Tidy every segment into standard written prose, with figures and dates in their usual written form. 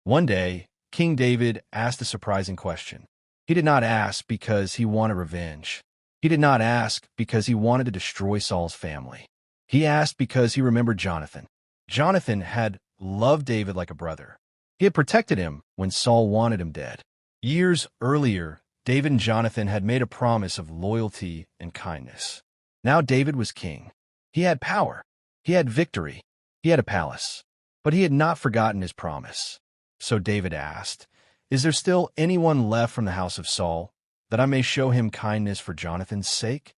One day, King David asked a surprising question. He did not ask because he wanted revenge. He did not ask because he wanted to destroy Saul's family. He asked because he remembered Jonathan. Jonathan had loved David like a brother. He had protected him when Saul wanted him dead. Years earlier, David and Jonathan had made a promise of loyalty and kindness. Now David was king. He had power. He had victory. He had a palace. But he had not forgotten his promise. So David asked, "Is there still anyone left from the house of Saul, that I may show him kindness for Jonathan's sake?"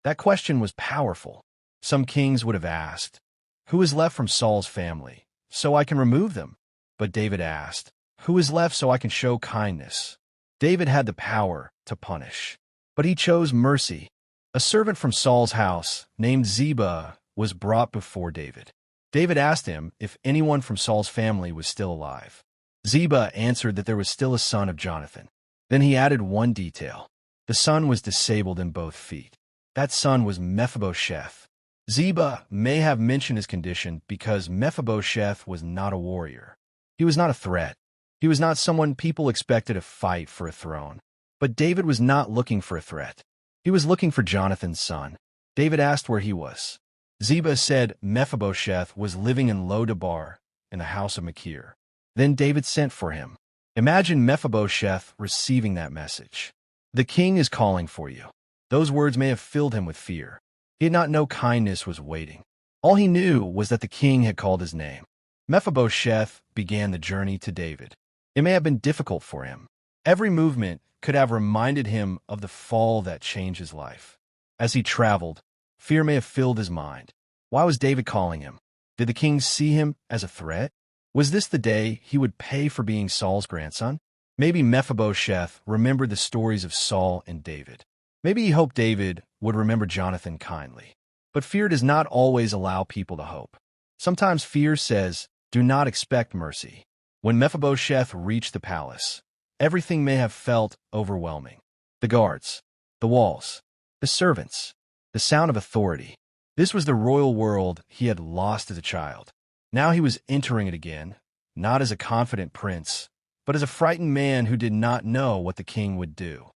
That question was powerful. Some kings would have asked, "Who is left from Saul's family, so I can remove them?" But David asked, "Who is left so I can show kindness?" David had the power to punish, but he chose mercy. A servant from Saul's house, named Ziba, was brought before David. David asked him if anyone from Saul's family was still alive. Ziba answered that there was still a son of Jonathan. Then he added one detail. The son was disabled in both feet. That son was Mephiboseth. Ziba may have mentioned his condition because Mephiboseth was not a warrior. He was not a threat. He was not someone people expected to fight for a throne. But David was not looking for a threat. He was looking for Jonathan's son. David asked where he was. Ziba said Mephiboseth was living in Lo-debar, in the house of Machir. Then David sent for him. Imagine Mephiboseth receiving that message. "The king is calling for you." Those words may have filled him with fear. He did not know kindness was waiting. All he knew was that the king had called his name. Mephiboseth began the journey to David. It may have been difficult for him. Every movement could have reminded him of the fall that changed his life. As he traveled, fear may have filled his mind. Why was David calling him? Did the king see him as a threat? Was this the day he would pay for being Saul's grandson? Maybe Mephiboseth remembered the stories of Saul and David. Maybe he hoped David would remember Jonathan kindly. But fear does not always allow people to hope. Sometimes fear says, "Do not expect mercy." When Mephibosheth reached the palace, everything may have felt overwhelming. The guards, the walls, the servants, the sound of authority. This was the royal world he had lost as a child. Now he was entering it again, not as a confident prince, but as a frightened man who did not know what the king would do.